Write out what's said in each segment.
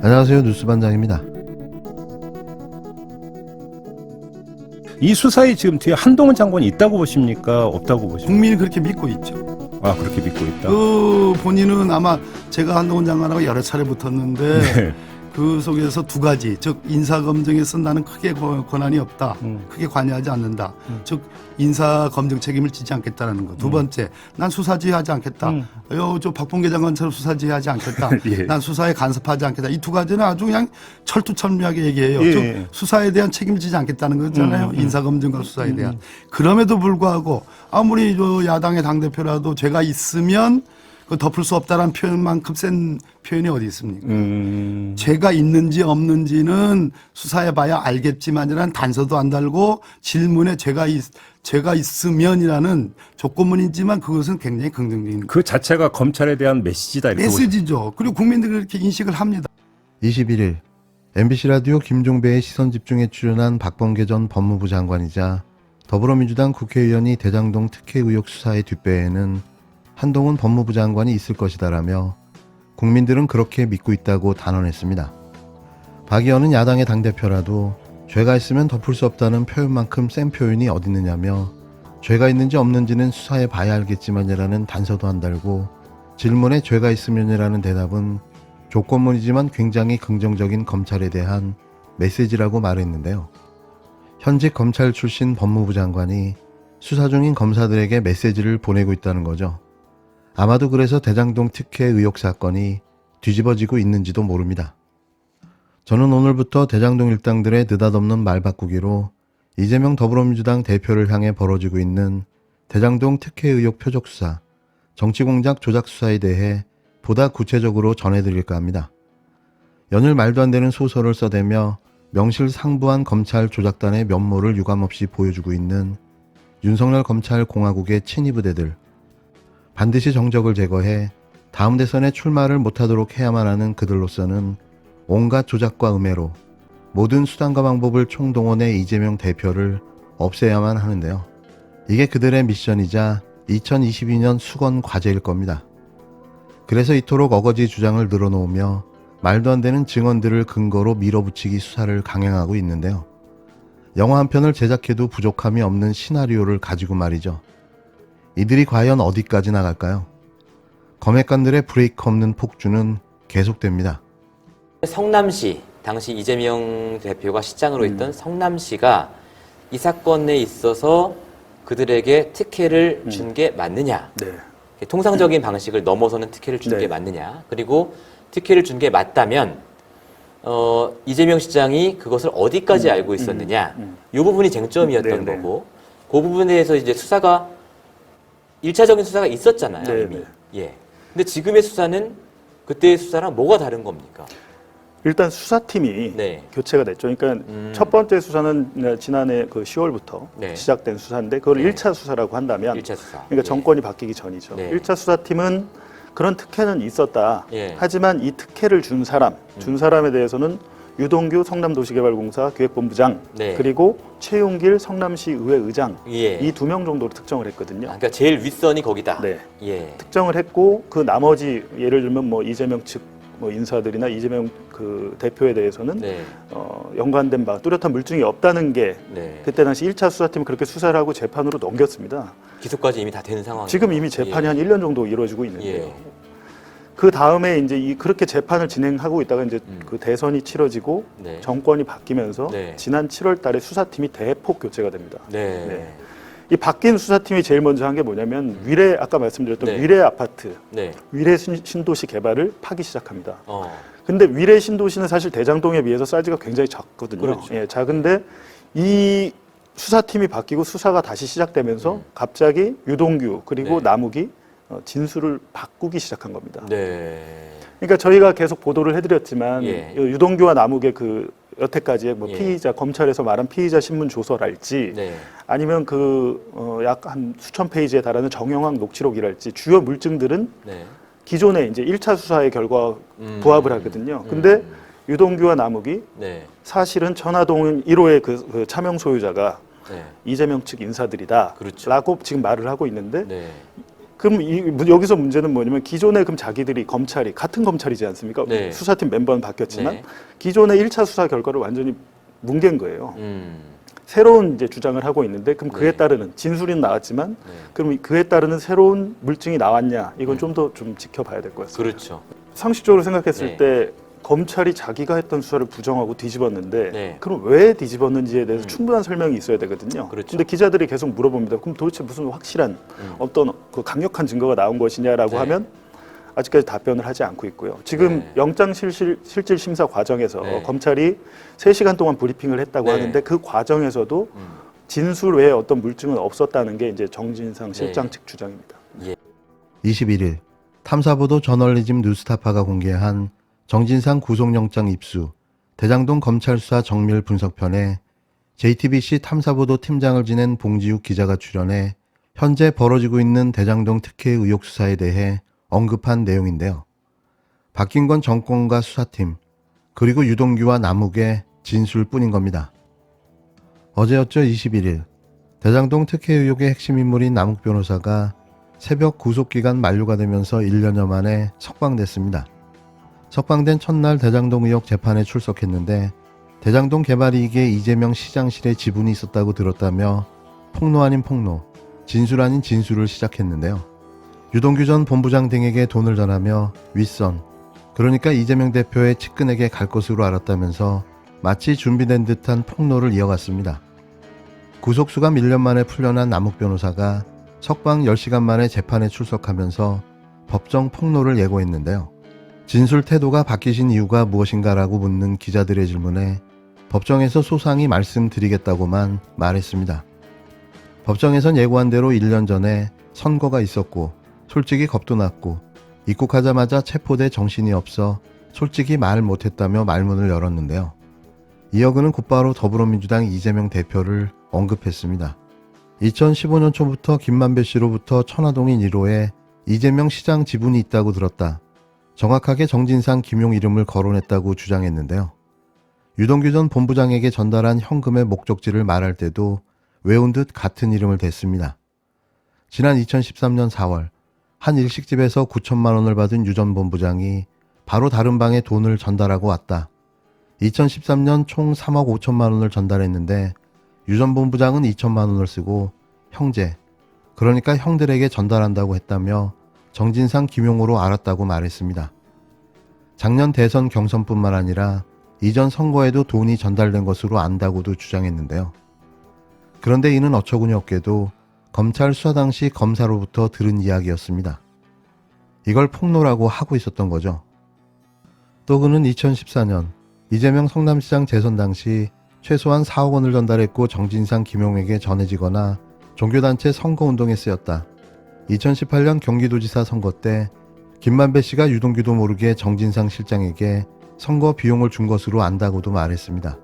안녕하세요. 뉴스반장입니다. 이 수사에 지금 뒤에 한동훈 장관이 있다고 보십니까? 없다고 보십니까? 국민이 그렇게 믿고 있죠. 아, 그렇게 믿고 있다. 본인은 아마 제가 한동훈 장관하고 여러 차례 붙었는데 네. 그 속에서 두 가지, 즉 인사검증에서 나는 크게 권한이 없다, 크게 관여하지 않는다, 즉 인사검증 책임을 지지 않겠다라는 거. 두 번째, 난 수사지휘하지 않겠다. 저 박봉계 장관처럼 수사지휘하지 않겠다. 예. 난 수사에 간섭하지 않겠다. 이 두 가지는 아주 그냥 철두철미하게 얘기해요. 예. 즉 수사에 대한 책임을 지지 않겠다는 거잖아요. 인사검증과 수사에 대한. 그럼에도 불구하고 아무리 저 야당의 당대표라도 죄가 있으면 그 덮을 수 없다라는 표현만큼 센 표현이 어디 있습니까? 죄가 있는지 없는지는 수사해봐야 알겠지만이라는 단서도 안 달고 질문에 죄가 있으면이라는 조건문이지만 그것은 굉장히 긍정적인 그 자체가 검찰에 대한 메시지다. 이렇게 메시지죠. 그리고 국민들이 그렇게 인식을 합니다. 21일 MBC 라디오 김종배의 시선집중에 출연한 박범계 전 법무부 장관이자 더불어민주당 국회의원이 대장동 특혜 의혹 수사의 뒷배에는 한동훈 법무부 장관이 있을 것이다라며 국민들은 그렇게 믿고 있다고 단언했습니다. 박 의원은 야당의 당대표라도 죄가 있으면 덮을 수 없다는 표현만큼 센 표현이 어디 있느냐며 죄가 있는지 없는지는 수사해 봐야 알겠지만이라는 단서도 안 달고 질문에 죄가 있으면이라는 대답은 조건문이지만 굉장히 긍정적인 검찰에 대한 메시지라고 말했는데요. 현직 검찰 출신 법무부 장관이 수사 중인 검사들에게 메시지를 보내고 있다는 거죠. 아마도 그래서 대장동 특혜 의혹 사건이 뒤집어지고 있는지도 모릅니다. 저는 오늘부터 대장동 일당들의 느닷없는 말 바꾸기로 이재명 더불어민주당 대표를 향해 벌어지고 있는 대장동 특혜 의혹 표적 수사, 정치공작 조작 수사에 대해 보다 구체적으로 전해드릴까 합니다. 연일 말도 안 되는 소설을 써대며 명실상부한 검찰 조작단의 면모를 유감없이 보여주고 있는 윤석열 검찰 공화국의 친위부대들, 반드시 정적을 제거해 다음 대선에 출마를 못하도록 해야만 하는 그들로서는 온갖 조작과 음해로 모든 수단과 방법을 총동원해 이재명 대표를 없애야만 하는데요. 이게 그들의 미션이자 2022년 수건 과제일 겁니다. 그래서 이토록 어거지 주장을 늘어놓으며 말도 안 되는 증언들을 근거로 밀어붙이기 수사를 강행하고 있는데요. 영화 한 편을 제작해도 부족함이 없는 시나리오를 가지고 말이죠. 이들이 과연 어디까지 나갈까요? 검핵관들의 브레이크 없는 폭주는 계속됩니다. 성남시, 당시 이재명 대표가 시장으로 있던 성남시가 이 사건에 있어서 그들에게 특혜를 준 게 맞느냐. 네. 통상적인 방식을 넘어서는 특혜를 준 게 네. 맞느냐. 그리고 특혜를 준 게 맞다면 이재명 시장이 그것을 어디까지 알고 있었느냐. 이 부분이 쟁점이었던 네, 네. 거고 그 부분에 대해서 이제 수사가 1차적인 수사가 있었잖아요. 네, 이미. 네. 예. 근데 지금의 수사는 그때의 수사랑 뭐가 다른 겁니까? 일단 수사팀이 네. 교체가 됐죠. 그러니까 첫 번째 수사는 지난해 그 10월부터 네. 시작된 수사인데 그걸 네. 1차 수사라고 한다면 1차 수사. 그러니까 예. 정권이 바뀌기 전이죠. 네. 1차 수사팀은 그런 특혜는 있었다. 예. 하지만 이 특혜를 준 사람에 대해서는 유동규 성남도시개발공사 기획본부장 네. 그리고 최용길 성남시 의회 의장 예. 이 두 명 정도로 특정을 했거든요. 그러니까 제일 윗선이 거기다. 네. 예. 특정을 했고 그 나머지 예를 들면 뭐 이재명 측 인사들이나 이재명 그 대표에 대해서는 네. 연관된 바 뚜렷한 물증이 없다는 게 네. 그때 당시 1차 수사팀은 그렇게 수사를 하고 재판으로 넘겼습니다. 기소까지 이미 다 된 상황. 지금 이미 재판이 한 1년 정도 이루어지고 있는데요. 예. 그 다음에 이제 그렇게 재판을 진행하고 있다가 이제 그 대선이 치러지고 네. 정권이 바뀌면서 네. 지난 7월 달에 수사팀이 대폭 교체가 됩니다. 네. 네. 이 바뀐 수사팀이 제일 먼저 한 게 뭐냐면 위례 아까 말씀드렸던 네. 위례 아파트, 네. 위례 신도시 개발을 파기 시작합니다. 어. 근데 위례 신도시는 사실 대장동에 비해서 사이즈가 굉장히 작거든요. 그렇죠. 예, 작은데 이 수사팀이 바뀌고 수사가 다시 시작되면서 갑자기 유동규 그리고 네. 남욱이 진술을 바꾸기 시작한 겁니다. 네. 그러니까 저희가 계속 보도를 해드렸지만 예. 유동규와 남욱의 그 여태까지의 뭐 예. 피의자 검찰에서 말한 피의자 신문 조서랄지 네. 아니면 약 한 수천 페이지에 달하는 정영학 녹취록이랄지 주요 물증들은 네. 기존에 이제 1차 수사의 결과 부합을 하거든요. 근데 유동규와 남욱이 네. 사실은 천화동 1호의 그 차명 소유자가 네. 이재명 측 인사들이다. 그렇죠. 라고 지금 말을 하고 있는데 네. 그럼 여기서 문제는 뭐냐면 기존에 그럼 자기들이 검찰이 같은 검찰이지 않습니까? 네. 수사팀 멤버는 바뀌었지만 네. 기존의 1차 수사 결과를 완전히 뭉갠 거예요. 새로운 이제 주장을 하고 있는데 그럼 그에 네. 따르는 진술이 나왔지만 네. 그럼 그에 따르는 새로운 물증이 나왔냐 이건 좀 더 좀 지켜봐야 될 것 같습니다. 그렇죠. 상식적으로 생각했을 네. 때 검찰이 자기가 했던 수사를 부정하고 뒤집었는데 네. 그럼 왜 뒤집었는지에 대해서 충분한 설명이 있어야 되거든요. 그렇죠. 근데 기자들이 계속 물어봅니다. 그럼 도대체 무슨 확실한 어떤 그 강력한 증거가 나온 것이냐라고 네. 하면 아직까지 답변을 하지 않고 있고요. 지금 네. 영장 실질 심사 과정에서 네. 검찰이 3시간 동안 브리핑을 했다고 네. 하는데 그 과정에서도 진술 외에 어떤 물증은 없었다는 게 이제 정진상 실장 네. 측 주장입니다. 21일 탐사보도 저널리즘 뉴스타파가 공개한 정진상 구속영장 입수 대장동 검찰 수사 정밀 분석편에 JTBC 탐사보도 팀장을 지낸 봉지욱 기자가 출연해 현재 벌어지고 있는 대장동 특혜 의혹 수사에 대해 언급한 내용인데요. 바뀐 건 정권과 수사팀 그리고 유동규와 남욱의 진술뿐인 겁니다. 어제였죠. 21일 대장동 특혜 의혹의 핵심 인물인 남욱 변호사가 새벽 구속기간 만료가 되면서 1년여 만에 석방됐습니다. 석방된 첫날 대장동 의혹 재판에 출석했는데 대장동 개발 이익에 이재명 시장실의 지분이 있었다고 들었다며 폭로 아닌 폭로, 진술 아닌 진술을 시작했는데요. 유동규 전 본부장 등에게 돈을 전하며 윗선, 그러니까 이재명 대표의 측근에게 갈 것으로 알았다면서 마치 준비된 듯한 폭로를 이어갔습니다. 구속수감 1년 만에 풀려난 남욱 변호사가 석방 10시간 만에 재판에 출석하면서 법정 폭로를 예고했는데요. 진술 태도가 바뀌신 이유가 무엇인가라고 묻는 기자들의 질문에 법정에서 소상히 말씀드리겠다고만 말했습니다. 법정에선 예고한 대로 1년 전에 선거가 있었고 솔직히 겁도 났고 입국하자마자 체포돼 정신이 없어 솔직히 말 못했다며 말문을 열었는데요. 이어 그는 곧바로 더불어민주당 이재명 대표를 언급했습니다. 2015년 초부터 김만배 씨로부터 천화동인 1호에 이재명 시장 지분이 있다고 들었다. 정확하게 정진상, 김용 이름을 거론했다고 주장했는데요. 유동규 전 본부장에게 전달한 현금의 목적지를 말할 때도 외운 듯 같은 이름을 댔습니다. 지난 2013년 4월 한 일식집에서 9천만 원을 받은 유 전 본부장이 바로 다른 방에 돈을 전달하고 왔다. 2013년 총 3억 5천만 원을 전달했는데 유 전 본부장은 2천만 원을 쓰고 형제, 그러니까 형들에게 전달한다고 했다며 정진상, 김용으로 알았다고 말했습니다. 작년 대선 경선뿐만 아니라 이전 선거에도 돈이 전달된 것으로 안다고도 주장했는데요. 그런데 이는 어처구니 없게도 검찰 수사 당시 검사로부터 들은 이야기였습니다. 이걸 폭로라고 하고 있었던 거죠. 또 그는 2014년 이재명 성남시장 재선 당시 최소한 4억 원을 전달했고 정진상, 김용에게 전해지거나 종교단체 선거운동에 쓰였다. 2018년 경기도지사 선거 때 김만배 씨가 유동규도 모르게 정진상 실장에게 선거 비용을 준 것으로 안다고도 말했습니다.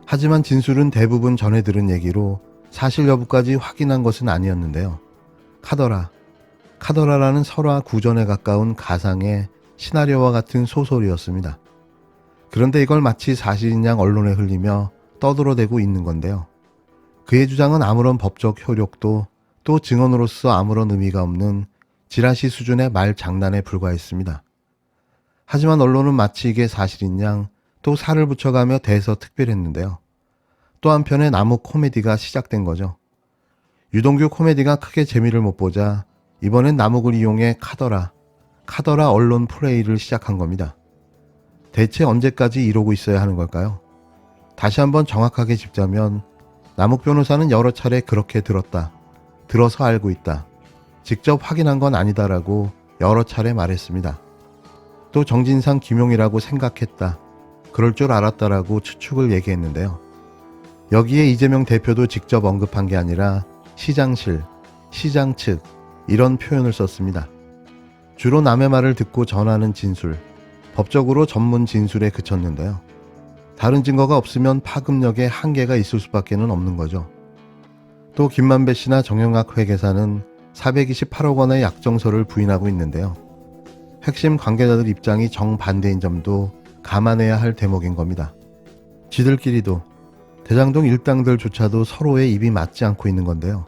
하지만 진술은 대부분 전해 들은 얘기로 사실 여부까지 확인한 것은 아니었는데요. 카더라라는 설화 구전에 가까운 가상의 시나리오와 같은 소설이었습니다. 그런데 이걸 마치 사실인 양 언론에 흘리며 떠들어대고 있는 건데요. 그의 주장은 아무런 법적 효력도 또 증언으로서 아무런 의미가 없는 지라시 수준의 말 장난에 불과했습니다. 하지만 언론은 마치 이게 사실인 양 또 살을 붙여가며 대서특별했는데요. 또 한편에 남욱 코미디가 시작된 거죠. 유동규 코미디가 크게 재미를 못 보자 이번엔 남욱을 이용해 카더라 언론 플레이를 시작한 겁니다. 대체 언제까지 이러고 있어야 하는 걸까요? 다시 한번 정확하게 짚자면 남욱 변호사는 여러 차례 그렇게 들어서 알고 있다. 직접 확인한 건 아니다라고 여러 차례 말했습니다. 또 정진상, 김용이라고 생각했다. 그럴 줄 알았다라고 추측을 얘기했는데요. 여기에 이재명 대표도 직접 언급한 게 아니라 시장실, 시장 측 이런 표현을 썼습니다. 주로 남의 말을 듣고 전하는 진술, 법적으로 전문 진술에 그쳤는데요. 다른 증거가 없으면 파급력에 한계가 있을 수밖에는 없는 거죠. 또 김만배 씨나 정영학 회계사는 428억 원의 약정서를 부인하고 있는데요. 핵심 관계자들 입장이 정반대인 점도 감안해야 할 대목인 겁니다. 지들끼리도 대장동 일당들조차도 서로의 입이 맞지 않고 있는 건데요.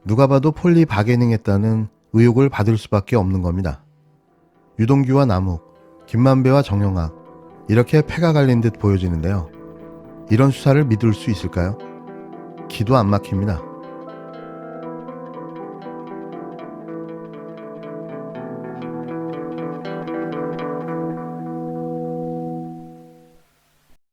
누가 봐도 폴리 바게닝했다는 의혹을 받을 수밖에 없는 겁니다. 유동규와 남욱, 김만배와 정영학 이렇게 패가 갈린 듯 보여지는데요. 이런 수사를 믿을 수 있을까요? 기도 안 막힙니다.